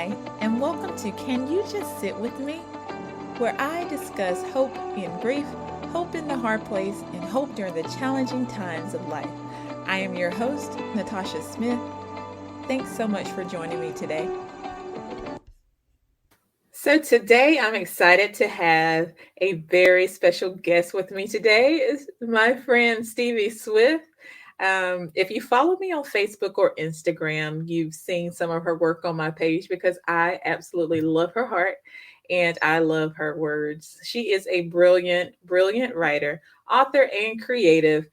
Hi, and welcome to Can You Just Sit With Me? Where I discuss hope in grief, hope in the hard place, and hope during the challenging times of life. I am your host, Natasha Smith. Thanks so much for joining me today. So, today I'm excited to have a very special guest with me today. Is my friend Stevie Swift. If you follow me on Facebook or Instagram, you've seen some of her work on my page because I absolutely love her heart and I love her words. She is a brilliant, brilliant writer, author, and creative.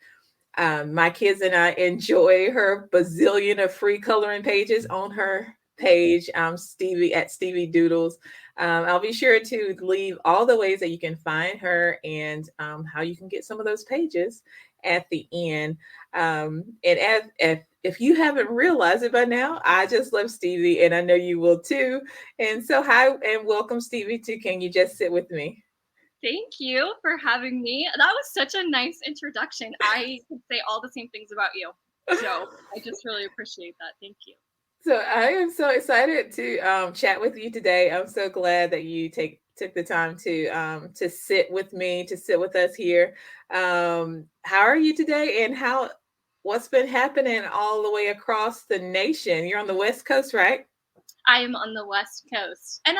My kids and I enjoy her bazillion of free coloring pages on her page, Stevie at Stevie Doodles. I'll be sure to leave all the ways that you can find her and how you can get some of those pages at the end. And if you haven't realized it by now, I just love Stevie, and I know you will too. And so, hi and welcome, Stevie, to Can You Just Sit With Me? Thank you for having me. That was such a nice introduction. I could say all the same things about you. So I just really appreciate that. Thank you. So I am so excited to chat with you today. I'm so glad that you took the time to sit with me, to sit with us here. How are you today, and how what's been happening all the way across the nation? You're on the West Coast, right? I am on the West Coast and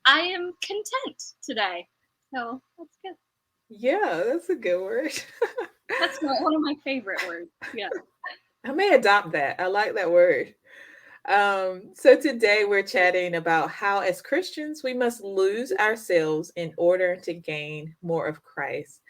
I am content today. So that's good. Yeah, that's a good word. That's one of my favorite words. Yeah. I may adopt that. I like that word. So today we're chatting about how, as Christians, we must lose ourselves in order to gain more of Christ.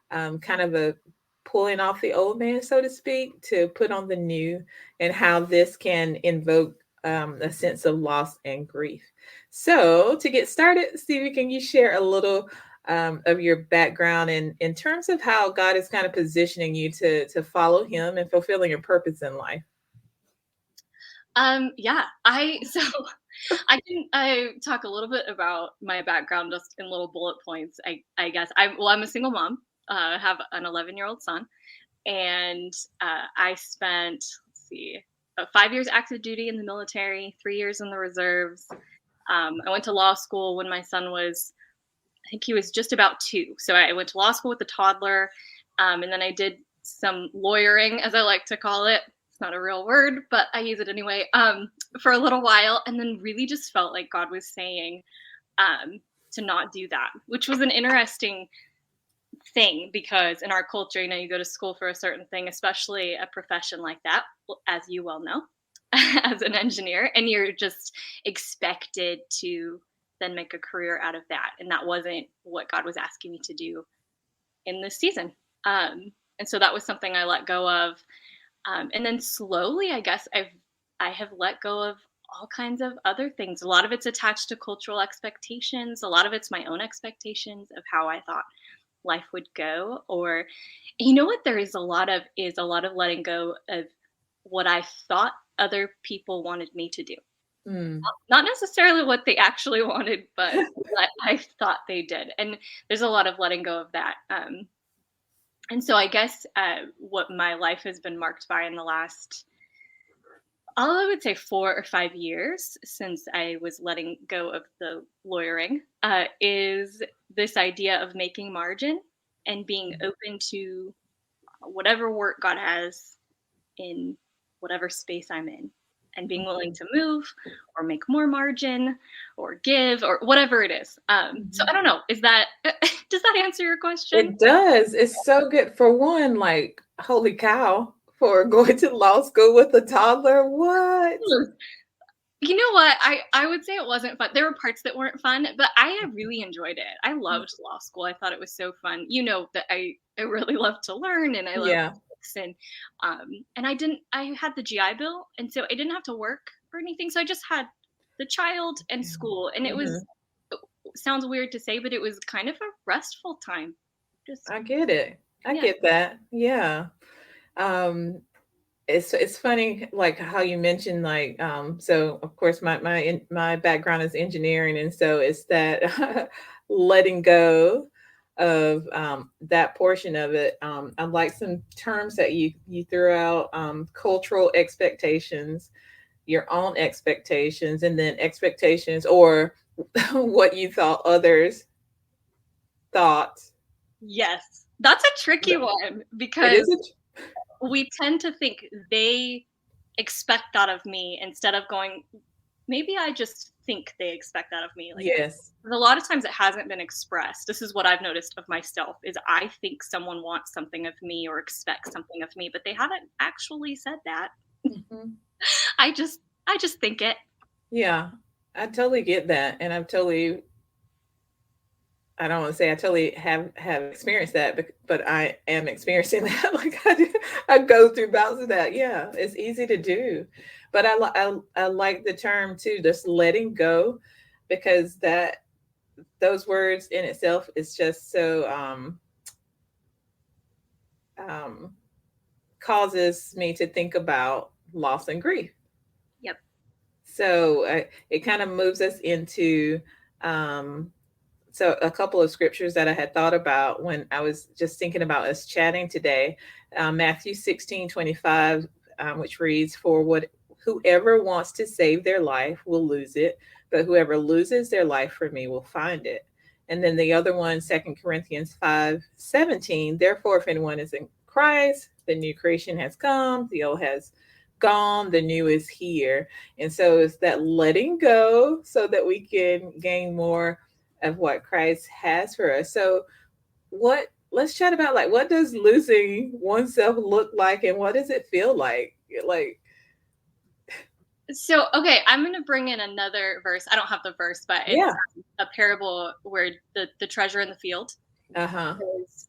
Kind of a pulling off the old man, so to speak, to put on the new, and how this can invoke a sense of loss and grief. So, to get started, Stevie, can you share a little of your background in terms of how God is kind of positioning you to follow Him and fulfilling your purpose in life? Yeah. I talk a little bit about my background just in little bullet points. I guess I'm a single mom. I have an 11-year-old son, and I spent, let's see, 5 years active duty in the military, 3 years in the reserves. I went to law school when my son was, I think he was just about 2. So I went to law school with a toddler, and then I did some lawyering, as I like to call it. It's not a real word, but I use it anyway, for a little while, and then really just felt like God was saying to not do that, which was an interesting thing because in our culture, you go to school for a certain thing, especially a profession like that, as you well know, as an engineer, and you're just expected to then make a career out of that. And that wasn't what God was asking me to do in this season. And so that was something I let go of. And then slowly, I guess I have let go of all kinds of other things. A lot of it's attached to cultural expectations. A lot of it's my own expectations of how I thought life would go. Or you know what there is a lot of letting go of what I thought other people wanted me to do. Mm. Not necessarily what they actually wanted, but what I thought they did. And there's a lot of letting go of that. And so I guess what my life has been marked by in the last, I would say 4 or 5 years since I was letting go of the lawyering, is this idea of making margin and being open to whatever work God has in whatever space I'm in, and being willing to move or make more margin or give or whatever it is. So I don't know. Does that answer your question? It does. It's so good. For one, like, holy cow, for going to law school with a toddler. What? You know what? I would say it wasn't fun. There were parts that weren't fun, but I really enjoyed it. I loved law school. I thought it was so fun. You know that I really love to learn and I love Yeah. books, and I had the GI Bill, and so I didn't have to work or anything. So I just had the child and school, and it was, Mhm. sounds weird to say, but it was kind of a restful time. Just I get it. I yeah. get that. Yeah. Um, it's funny, like how you mentioned, like, so of course my background is engineering, and so it's that letting go of that portion of it. I like some terms that you threw out, cultural expectations, your own expectations, and then expectations or what you thought others thought. Yes. That's a tricky one It because is we tend to think they expect that of me instead of going, maybe I just think they expect that of me. Like yes. a lot of times it hasn't been expressed. This is what I've noticed of myself is I think someone wants something of me or expects something of me, but they haven't actually said that. Mhm. I just think it. Yeah, I totally get that, and I don't want to say I totally have experienced that, but I am experiencing that. Like I go through bouts of that. Yeah, it's easy to do, but I like the term too, just letting go, because that those words in itself is just so um, causes me to think about loss and grief. Yep. So it kind of moves us into um, so a couple of scriptures that I had thought about when I was just thinking about us chatting today. Matthew 16:25, which reads, "For what whoever wants to save their life will lose it, but whoever loses their life for me will find it." And then the other one, 2 Corinthians 5:17, "Therefore, if anyone is in Christ, the new creation has come, the old has gone, the new is here." And so it's that letting go so that we can gain more of what Christ has for us. So what let's chat about, like, what does losing oneself look like, and what does it feel like? Like, So, okay, I'm going to bring in another verse. I don't have the verse, but it's yeah. a parable where the treasure in the field Uh-huh. is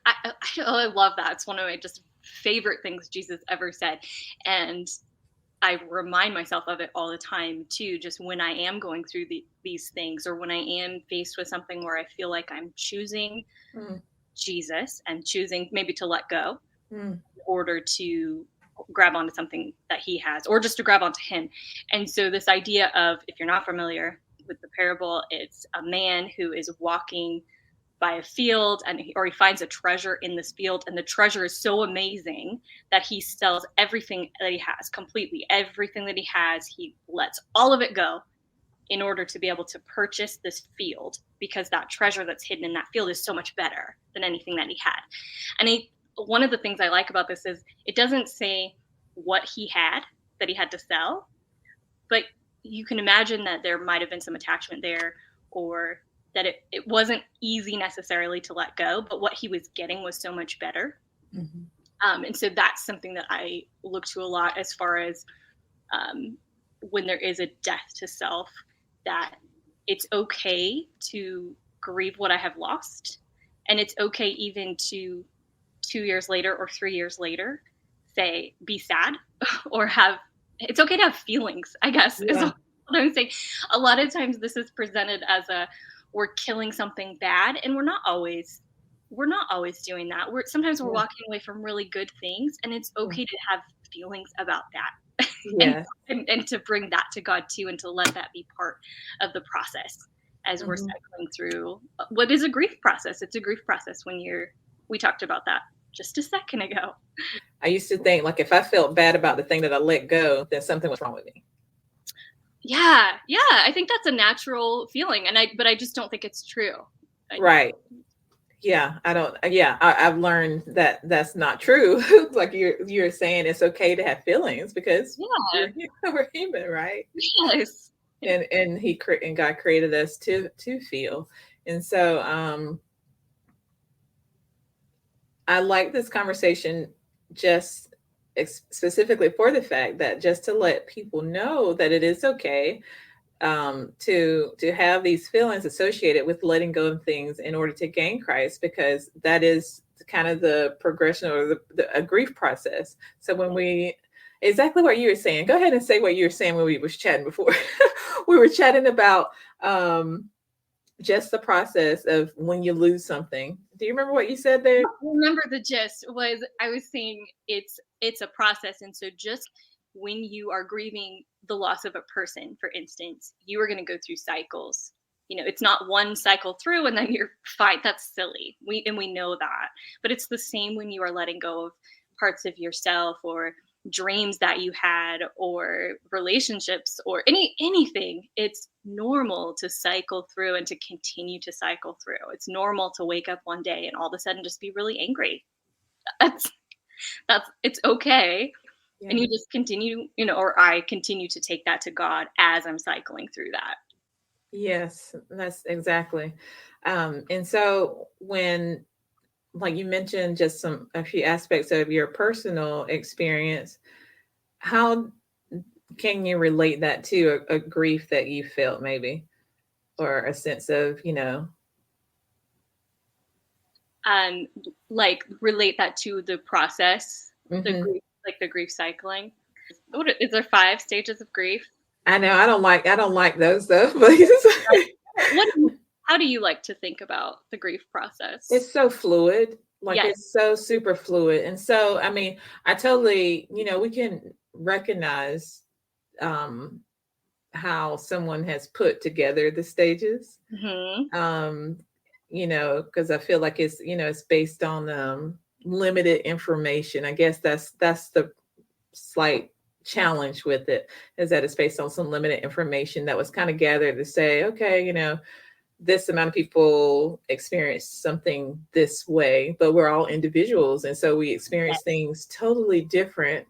I love that. It's one of my just favorite things Jesus ever said. And I remind myself of it all the time too, just when I am going through these things or when I am faced with something where I feel like I'm choosing Mm, Jesus and choosing maybe to let go mm, in order to grab onto something that he has or just to grab onto him. And so this idea of, if you're not familiar with the parable, it's a man who is walking by a field or he finds a treasure in this field, and the treasure is so amazing that he sells everything that he has, completely everything that he has. He lets all of it go in order to be able to purchase this field, because that treasure that's hidden in that field is so much better than anything that he had. And one of the things I like about this is it doesn't say what he had that he had to sell, but you can imagine that there might have been some attachment there, or that it wasn't easy necessarily to let go, but what he was getting was so much better. mhm. And so that's something that I look to a lot as far as when there is a death to self, that it's okay to grieve what I have lost. And it's okay even to 2 years later or 3 years later say, be sad or it's okay to have feelings, I guess, is Yeah. what I'm saying. A lot of times this is presented as we're killing something bad, and we're not always doing that. Sometimes we're Yeah. walking away from really good things, and it's Mm. okay to have feelings about that. and, Yes. and to bring that to God too, and to let that be part of the process as we're Mhm. cycling through what is a grief process. It's a grief process we talked about that just a second ago. I used to think, like, if I felt bad about the thing that I let go, then something was wrong with me. Yeah, yeah, I think that's a natural feeling, but I just don't think it's true. Right. Yeah, I don't. Yeah, I've learned that that's not true. Like you're saying, it's okay to have feelings because Yeah, we're human, right? yes. And God created us to feel. And so I like this conversation just specifically for the fact that just to let people know that it is okay to have these feelings associated with letting go of things in order to gain Christ, because that is kind of the progression or a grief process. So when we exactly what you were saying, go ahead and say what you were saying when we was chatting before. We were chatting about just the process of when you lose something. Do you remember what you said there? Remember, the gist was I was saying it's a process, and so just when you are grieving the loss of a person, for instance, you are going to go through cycles. It's not one cycle through and then you're fine. That's silly. We know that. But it's the same when you are letting go of parts of yourself, or dreams that you had or relationships or anything. It's normal to cycle through and to continue to cycle through. It's normal to wake up one day and all of a sudden just be really angry. That's it's okay. And you Yeah. just continue, or I continue to take that to God as I'm cycling through that. Yes, that's exactly. And so when, like you mentioned, just a few aspects of your personal experience, how can you relate that to a grief that you felt maybe, or a sense of, um like relate that to the process, the hmm grief, like the grief cycling. Is there 5 stages of grief? I know I don't like those though, but what how do you like to think about the grief process? it's so fluid. Like Yes. it's so super fluid. And so, I mean, I totally, we can recognize um how someone has put together the stages. Hmm. Um, because I feel like it's based on limited information. I guess that's the slight challenge with it, is that it's based on some limited information that was kind of gathered to say, okay, this amount of people experience something this way, but we're all individuals. And so we experience Yes. things totally different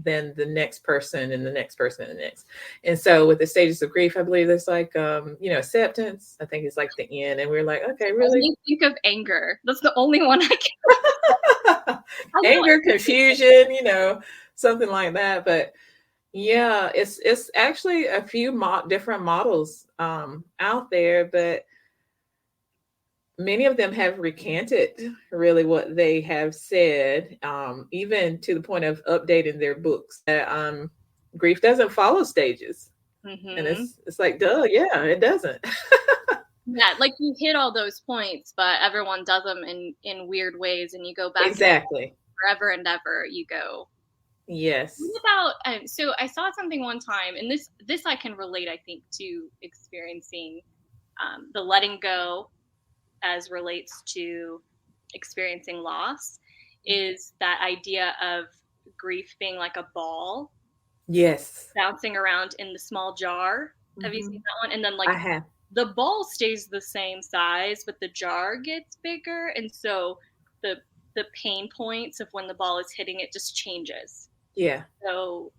than the next person and the next person and the next. And so with the stages of grief, I believe there's like, acceptance, I think, is like the end. And we're like, okay, really? Only think of anger. That's the only one I can. I know. Anger, confusion, something like that. But yeah, it's actually a few different models out there, but many of them have recanted really what they have said, even to the point of updating their books. Grief doesn't follow stages, and Hmm. it's like, duh, yeah, it doesn't. Yeah, like you hit all those points, but everyone does them in weird ways, and you go back and Exactly. forever and ever. You go. What Yes. about so I saw something one time, and this I can relate, I think, to experiencing the letting go as relates to experiencing loss, is that idea of grief being like a ball Yes. bouncing around in the small jar. Have you seen Hmm. that one? And then like I have. the ball stays the same size, but the jar gets bigger, and so the the pain points of when the ball is hitting it just changes. Yeah. So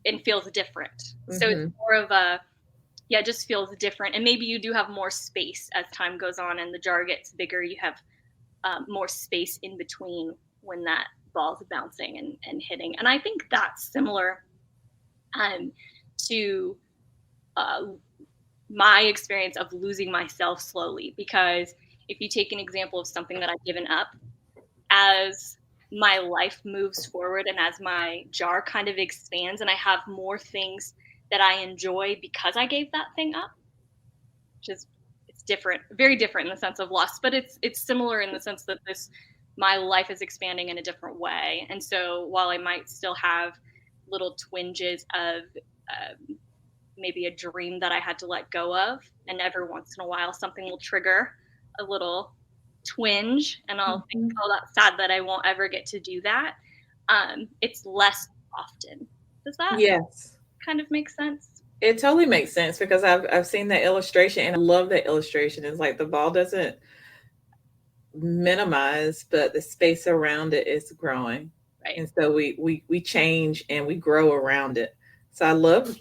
and feels different. So it's Hmm. more of a, yeah, it just feels different. And maybe you do have more space as time goes on and the jar gets bigger. You have more space in between when that ball's bouncing and hitting. And I think that's similar um, to uh, my experience of losing myself slowly. Because if you take an example of something that I've given up, as my life moves forward and as my jar kind of expands and I have more things that I enjoy because I gave that thing up, which is, it's different, very different in the sense of loss, but it's similar in the sense that this, my life is expanding in a different way. And so while I might still have little twinges of maybe a dream that I had to let go of, and every once in a while something will trigger a little twinge, and I'll think, Hmm. oh, that's sad that I won't ever get to do that. It's less often. Does that Yes. kind of make sense? It totally makes sense, because I've seen that illustration and I love that illustration. It's like the ball doesn't minimize, but the space around it is growing. Right. And so we change and we grow around it. So I love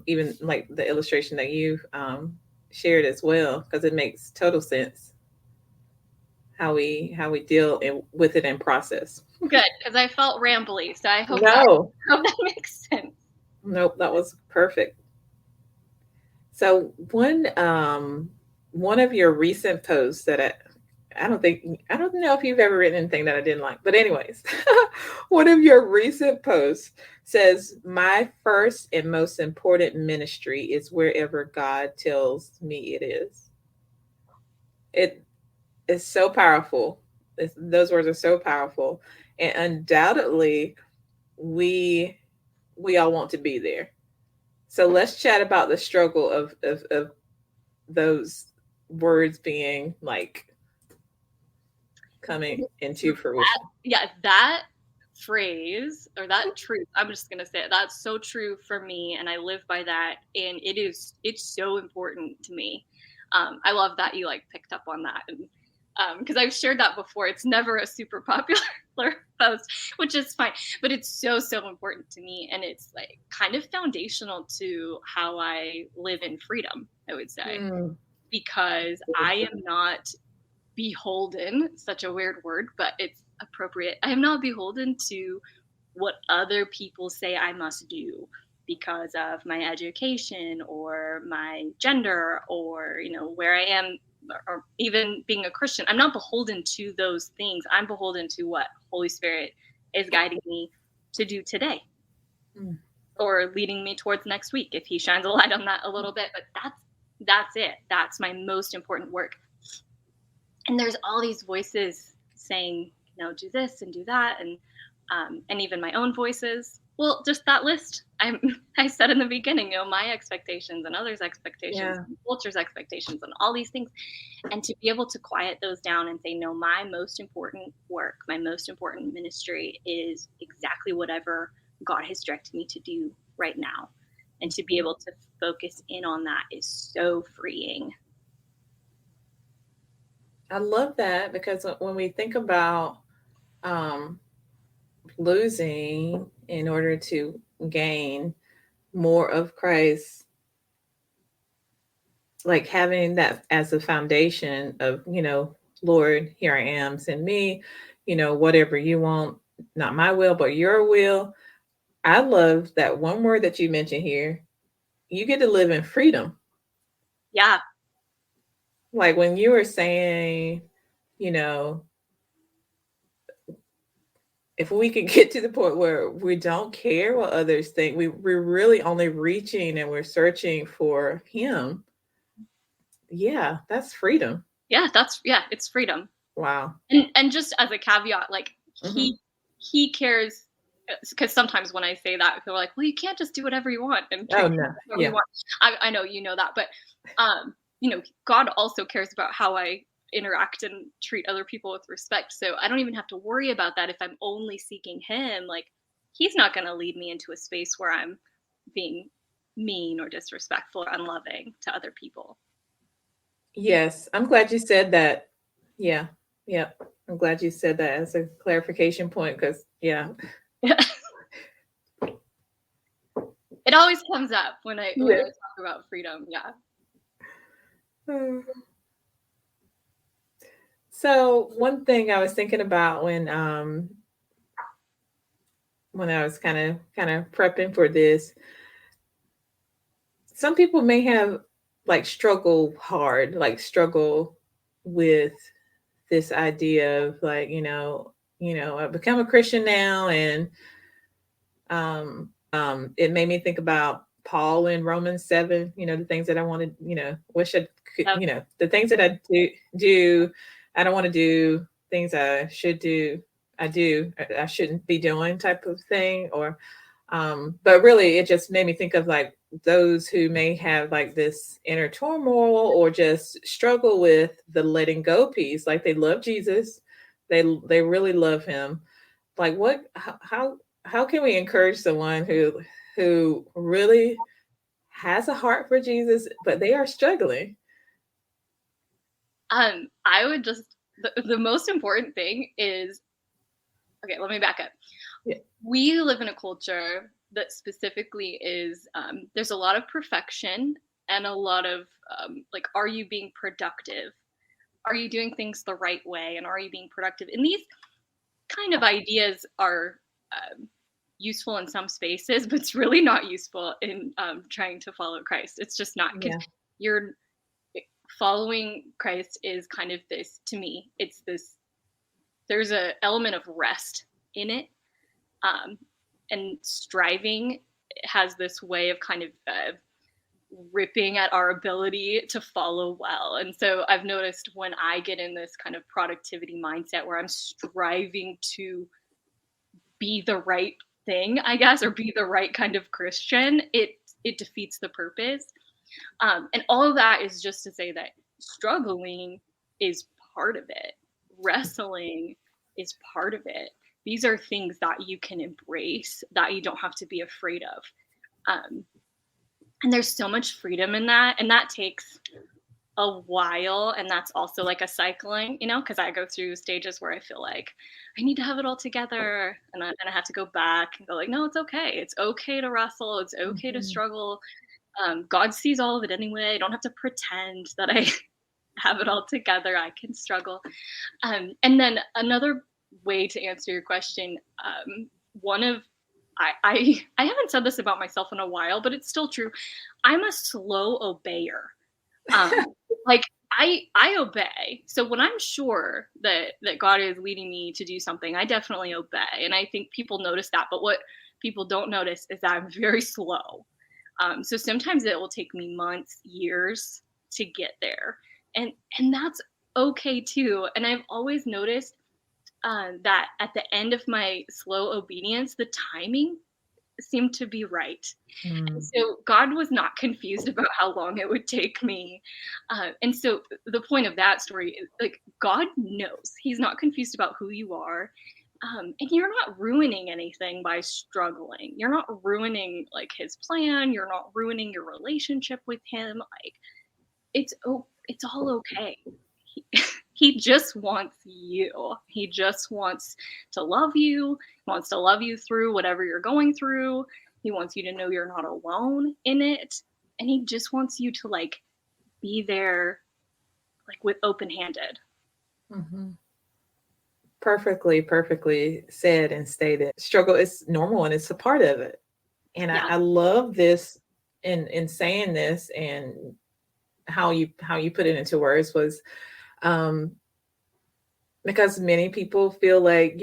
even like the illustration that you shared as well, because it makes total sense how we deal with it in process. Good, because I felt rambly, so I hope that No, hope that makes sense. nope, that was perfect. So one of your recent posts that I don't know if you've ever written anything that I didn't like, but anyways, one of your recent posts says, "My first and most important ministry is wherever God tells me it is." It is so powerful. Those words are so powerful, and undoubtedly, we we all want to be there. So let's chat about the struggle of those words being like coming into fruition. Yeah, that phrase or that truth, I'm just going to say it, that's so true for me, and I live by that, and it's so important to me. I love that you like picked up on that, and because I've shared that before. It's never a super popular post, which is fine, but it's so important to me, and it's like kind of foundational to how I live in freedom, I would say, because I am not beholden, such a weird word, but it's appropriate. I am not beholden to what other people say I must do because of my education or my gender or, where I am, or even being a Christian. I'm not beholden to those things. I'm beholden to what Holy Spirit is guiding me to do today or leading me towards next week, if he shines a light on that a little bit. But that's it. That's my most important work. And there's all these voices saying, do this and do that. And even my own voices. Well, just that list. I said in the beginning, my expectations and others' expectations, and culture's expectations, and all these things. And to be able to quiet those down and say, no, my most important work, my most important ministry is exactly whatever God has directed me to do right now. And to be able to focus in on that is so freeing. I love that, because when we think about losing in order to gain more of Christ, like having that as a foundation of, Lord, here I am, send me, whatever you want, not my will, but your will. I love that one word that you mentioned here. You get to live in freedom. Yeah. Like when you were saying, if we could get to the point where we don't care what others think, we're really only reaching and we're searching for him. Yeah, that's freedom. Yeah, it's freedom. Wow. And just as a caveat, like he cares, because sometimes when I say that, people are like, well, you can't just do whatever you want and treat whatever you want. I know you know that, but God also cares about how I interact and treat other people with respect. So I don't even have to worry about that if I'm only seeking him. Like, he's not going to lead me into a space where I'm being mean or disrespectful or unloving to other people. Yes, I'm glad you said that. Yeah. I'm glad you said that as a clarification point, because it always comes up when I talk about freedom. So one thing I was thinking about when I was kind of prepping for this, some people may have struggle with this idea of I've become a Christian now, and it made me think about Paul in Romans 7, the things that I wanted, the things that I do, I don't want to do, things I should do, I shouldn't be doing, type of thing. Or but really it just made me think of those who may have this inner turmoil, or just struggle with the letting go piece. They love Jesus, they really love him. How can we encourage someone who really has a heart for Jesus, but they are struggling? I would just, the most important thing is, okay, let me back up. Yeah. We live in a culture that specifically is, there's a lot of perfection and a lot of are you being productive? Are you doing things the right way? And are you being productive? And these kind of ideas are useful in some spaces, but it's really not useful in trying to follow Christ. It's just not, because you're following Christ is kind of this, to me, it's this, there's an element of rest in it. And striving has this way of kind of ripping at our ability to follow well. And so I've noticed when I get in this kind of productivity mindset where I'm striving to be the right thing, I guess, or be the right kind of Christian, it defeats the purpose. And all of that is just to say that struggling is part of it. Wrestling is part of it. these are things that you can embrace, that you don't have to be afraid of. And there's so much freedom in that. And that takes a while. And that's also like a cycling, because I go through stages where I feel like I need to have it all together. And I have to go back and go like, no, it's okay. It's okay to wrestle. It's okay to struggle. God sees all of it anyway. I don't have to pretend that I have it all together. I can struggle. And then another way to answer your question, I haven't said this about myself in a while, but it's still true. I'm a slow obeyer. Like I obey. So when I'm sure that God is leading me to do something, I definitely obey. And I think people notice that. But what people don't notice is that I'm very slow. So sometimes it will take me months, years to get there. And that's okay too. And I've always noticed that at the end of my slow obedience, the timing seemed to be right. And so God was not confused about how long it would take me. And so the point of that story is like, God knows. He's not confused about who you are. And you're not ruining anything by struggling. You're not ruining like his plan. You're not ruining your relationship with him. Like it's all okay. He just wants you. He just wants to love you. He wants to love you through whatever you're going through. He wants you to know you're not alone in it. And he just wants you to like be there like with open-handed. Mm-hmm. Perfectly said and stated. Struggle is normal and it's a part of it. And Yeah. I love this in saying this, and how you put it into words was because many people feel like,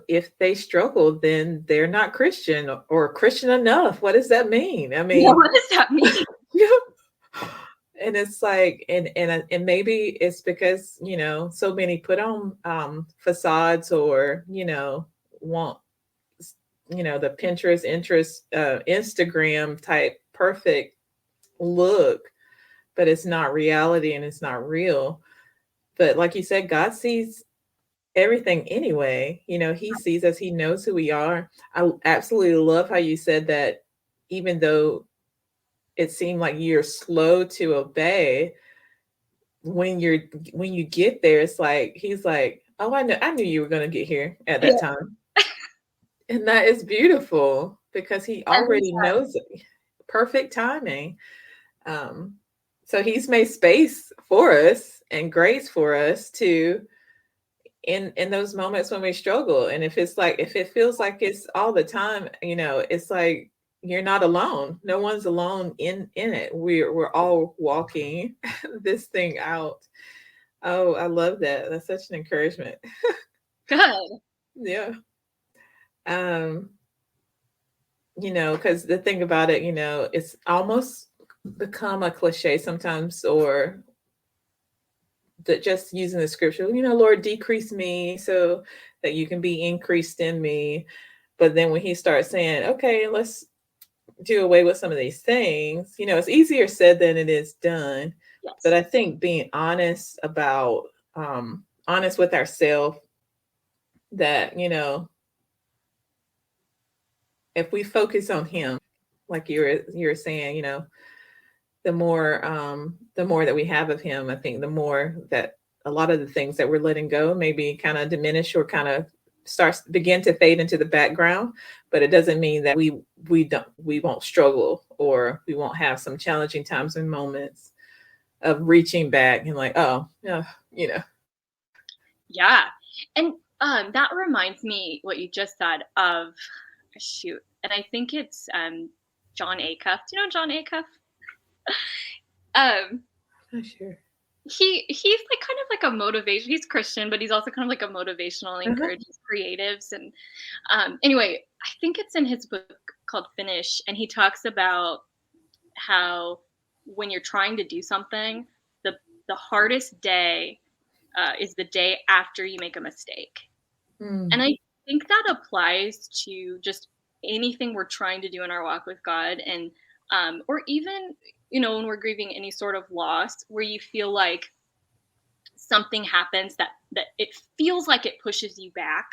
if they struggle, then they're not Christian or Christian enough. What does that mean? I mean, what does that mean? And it's like, and maybe it's because, so many put on facades, or, want, the Pinterest, Instagram type perfect look, but it's not reality and it's not real. But like you said, God sees everything anyway. He sees us, he knows who we are. I absolutely love how you said that even though it seemed like you're slow to obey, when you get there, it's like he's like, oh, I knew you were going to get here at that time. And that is beautiful because he already knows it. Perfect timing. So he's made space for us and grace for us to in those moments when we struggle. And if it feels like it's all the time, it's like you're not alone. No one's alone in it. We're all walking this thing out. Oh, I love that. That's such an encouragement. Good. Yeah. Because the thing about it, it's almost become a cliche sometimes, or that just using the scripture, Lord, decrease me so that you can be increased in me. But then when he starts saying, okay, let's do away with some of these things, it's easier said than it is done. Yes. But I think being honest about, honest with ourselves, that, if we focus on him, like you're saying, the more that we have of him, I think the more that a lot of the things that we're letting go maybe kind of diminish or kind of begin to fade into the background. But it doesn't mean that we won't struggle, or we won't have some challenging times and moments of reaching back and like, oh yeah, Yeah. And that reminds me what you just said of and I think it's John Acuff. Do you know John Acuff? Not sure. He's like kind of like a motivation. He's Christian, but he's also kind of like a motivational, encourages creatives. And anyway, I think it's in his book called Finish, and he talks about how when you're trying to do something, the hardest day is the day after you make a mistake. And I think that applies to just anything we're trying to do in our walk with God, and or even, when we're grieving any sort of loss, where you feel like something happens that it feels like it pushes you back.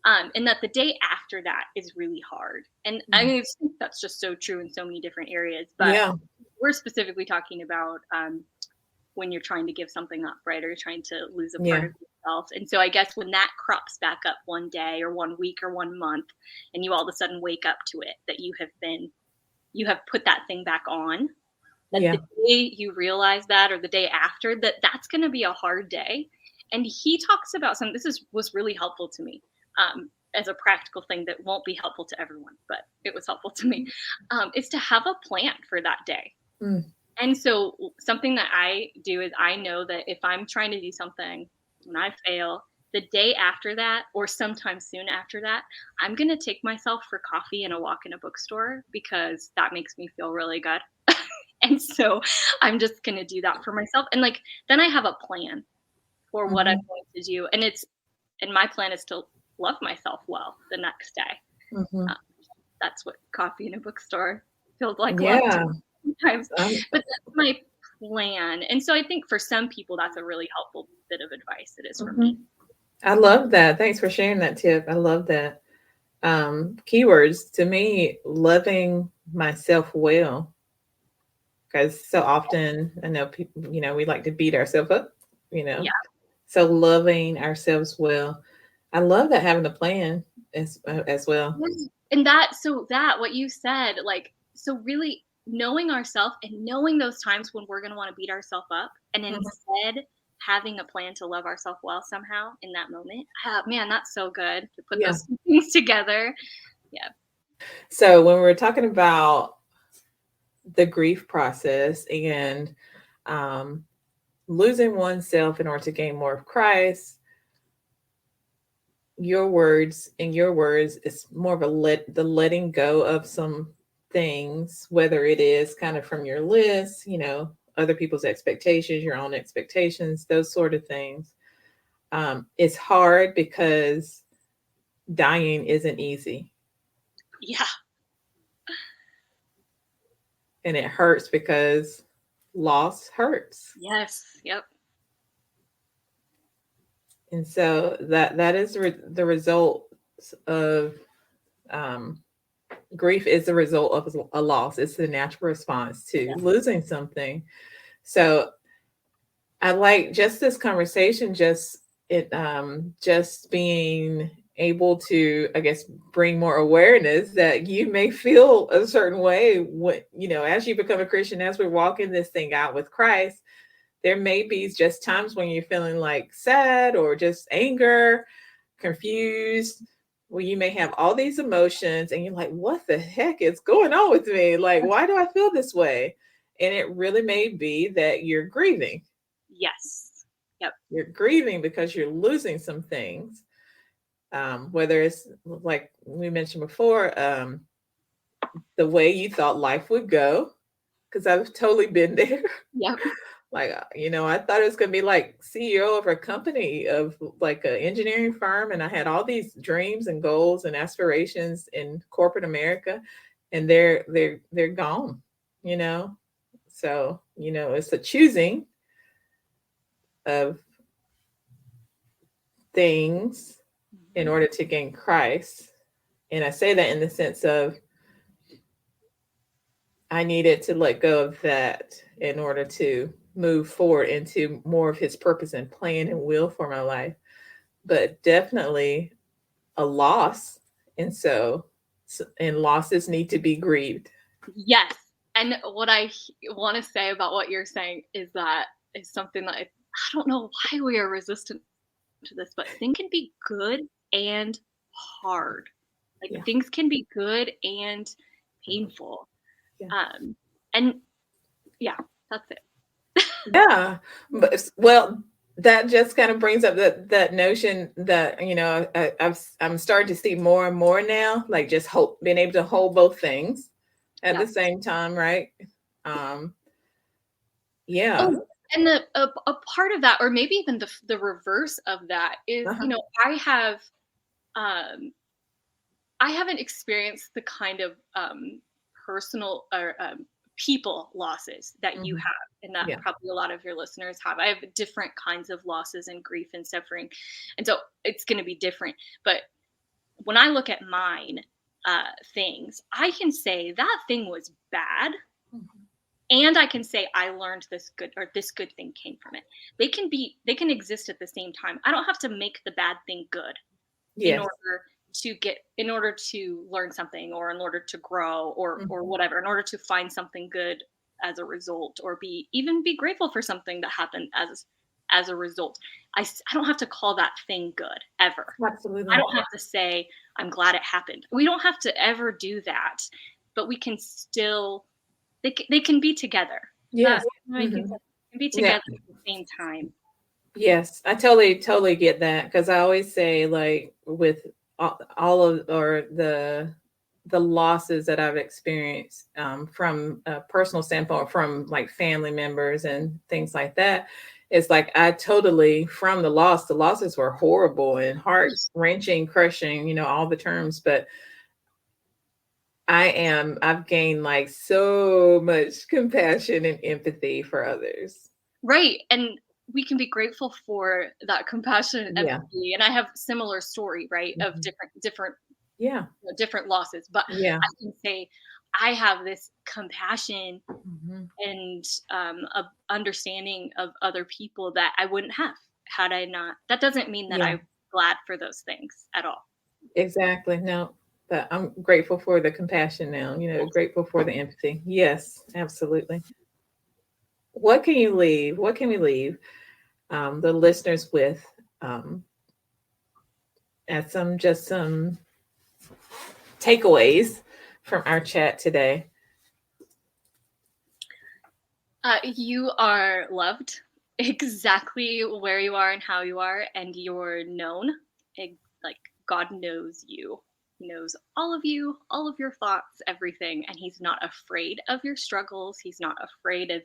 And that the day after that is really hard. And I mean, that's just so true in so many different areas. But Yeah. we're specifically talking about when you're trying to give something up, right? Or you're trying to lose a part Yeah. of yourself. And so I guess when that crops back up one day or 1 week or 1 month, and you all of a sudden wake up to it, that you have put that thing back on, that Yeah. the day you realize that, or the day after, that's going to be a hard day. And he talks about something, was really helpful to me, as a practical thing that won't be helpful to everyone, but it was helpful to me, is to have a plan for that day. Mm. And so something that I do is I know that if I'm trying to do something and I fail, the day after that, or sometime soon after that, I'm going to take myself for coffee and a walk in a bookstore, because that makes me feel really good. And so I'm just going to do that for myself. And like, then I have a plan for what I'm going to do. And my plan is to love myself well the next day. That's what coffee in a bookstore feels like. Yeah. Love to sometimes, but that's my plan. And so I think for some people, that's a really helpful bit of advice. It is for me. I love that. Thanks for sharing that tip. I love that. Keywords to me, loving myself well. Because so often I know people, we like to beat ourselves up, Yeah. So loving ourselves well. I love that, having a plan as well. And what you said, like, so really knowing ourselves and knowing those times when we're going to want to beat ourselves up, and instead having a plan to love ourselves well somehow in that moment. Man, that's so good to put those two things together. Yeah. So when we're talking about the grief process and losing oneself in order to gain more of Christ, your words, it's more of the letting go of some things, whether it is kind of from your list, other people's expectations, your own expectations, those sort of things. It's hard because dying isn't easy. Yeah. And it hurts because loss hurts. Yes. Yep. And so that is the result of grief is the result of a loss. It's the natural response to losing something. So I like just this conversation, just being able to, I guess, bring more awareness that you may feel a certain way when, as you become a Christian, as we're walking this thing out with Christ, there may be just times when you're feeling like sad or just anger, confused, where you may have all these emotions and you're like, what the heck is going on with me? Like, why do I feel this way? And it really may be that you're grieving. Yes. Yep. You're grieving because you're losing some things. Whether it's like we mentioned before, the way you thought life would go, because I've totally been there. Yep. Like, I thought it was going to be like CEO of a company, of like an engineering firm. And I had all these dreams and goals and aspirations in corporate America, and they're gone, So, it's a choosing of things in order to gain Christ. And I say that in the sense of I needed to let go of that in order to move forward into more of his purpose and plan and will for my life. But definitely a loss. And losses need to be grieved. Yes. And what I want to say about what you're saying is that is something that I don't know why we are resistant to this, but things can be good and hard. Like things can be good and painful. And yeah, that's it. Yeah. But, well, that just kind of brings up that notion that, I'm starting to see more and more now, like just being able to hold both things at the same time. Right. Yeah. Oh, and a part of that, or maybe even the reverse of that is, I haven't experienced the kind of personal or people losses that you have, and that probably a lot of your listeners have. I have different kinds of losses and grief and suffering, and so it's going to be different. But when I look at mine things, I can say that thing was bad. And I can say I learned this good, or this good thing came from it. They can exist at the same time. I don't have to make the bad thing good in Yes. order to learn something, or in order to grow, or whatever, in order to find something good as a result, or be grateful for something that happened as a result. I don't have to call that thing good ever. Absolutely. I don't have to say I'm glad it happened. We don't have to ever do that, but we can still. They can be together. Yes. They can be together at the same time. Yes, I totally get that, because I always say, like, with all of, or the losses that I've experienced, from a personal standpoint, from like family members and things like that, it's like I totally, from the losses were horrible and heart wrenching, crushing, all the terms, but I've gained like so much compassion and empathy for others. Right. And we can be grateful for that compassion and empathy. And I have similar story, right, of different losses. But I can say I have this compassion and understanding of other people that I wouldn't have had I not. That doesn't mean that I'm glad for those things at all. Exactly. No, but I'm grateful for the compassion now, grateful for the empathy. Yes, absolutely. What can you leave? What can we leave the listeners with, as some takeaways from our chat today? You are loved exactly where you are and how you are, and you're known. Like, God knows you. He knows all of you, all of your thoughts, everything, and he's not afraid of your struggles. He's not afraid of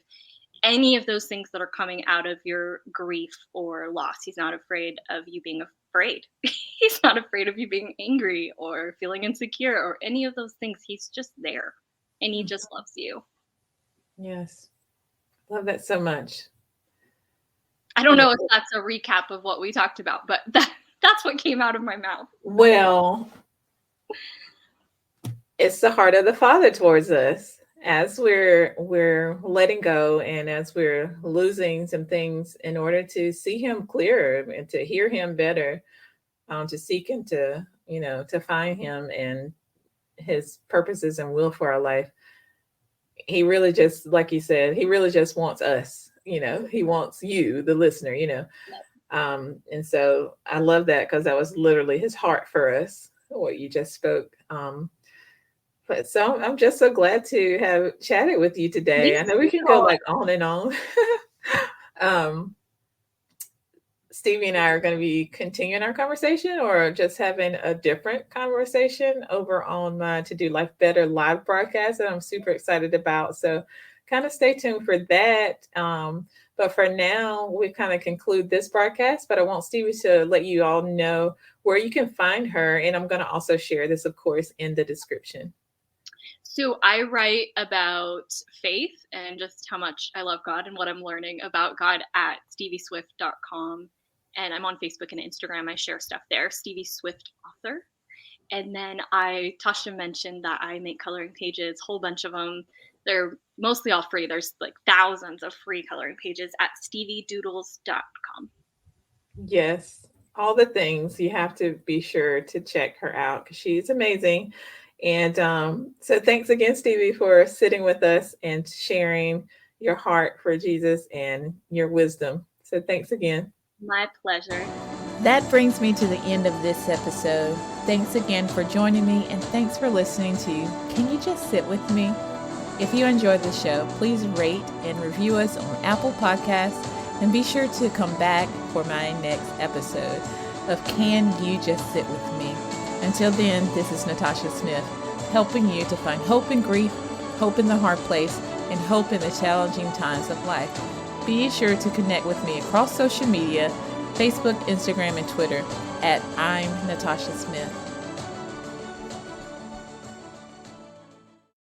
any of those things that are coming out of your grief or loss. He's not afraid of you being afraid. He's not afraid of you being angry or feeling insecure or any of those things. He's just there, and he just loves you. Yes. Love that so much. I don't know if that's a recap of what we talked about, but that's what came out of my mouth. Well, it's the heart of the Father towards us. As we're letting go, and as we're losing some things in order to see him clearer and to hear him better, to seek him, to find him and his purposes and will for our life. He really just, like you said, he really just wants us, he wants you, the listener, and so I love that, because that was literally his heart for us, what you just spoke. But so I'm just so glad to have chatted with you today. I know we can go like on and on. Stevie and I are going to be continuing our conversation, or just having a different conversation over on my To Do Life Better live broadcast that I'm super excited about. So kind of stay tuned for that. But for now, we kind of conclude this broadcast, but I want Stevie to let you all know where you can find her. And I'm going to also share this, of course, in the description. So I write about faith and just how much I love God and what I'm learning about God at stevieswift.com. And I'm on Facebook and Instagram. I share stuff there, Stevie Swift author. And then Tasha mentioned that I make coloring pages, whole bunch of them. They're mostly all free. There's like thousands of free coloring pages at steviedoodles.com. Yes, all the things. You have to be sure to check her out, because she's amazing. And so thanks again, Stevie, for sitting with us and sharing your heart for Jesus and your wisdom. So thanks again. My pleasure. That brings me to the end of this episode. Thanks again for joining me, and thanks for listening to Can You Just Sit With Me? If you enjoyed the show, please rate and review us on Apple Podcasts, and be sure to come back for my next episode of Can You Just Sit With Me? Until then, this is Natasha Smith, helping you to find hope in grief, hope in the hard place, and hope in the challenging times of life. Be sure to connect with me across social media, Facebook, Instagram, and Twitter at I'm Natasha Smith.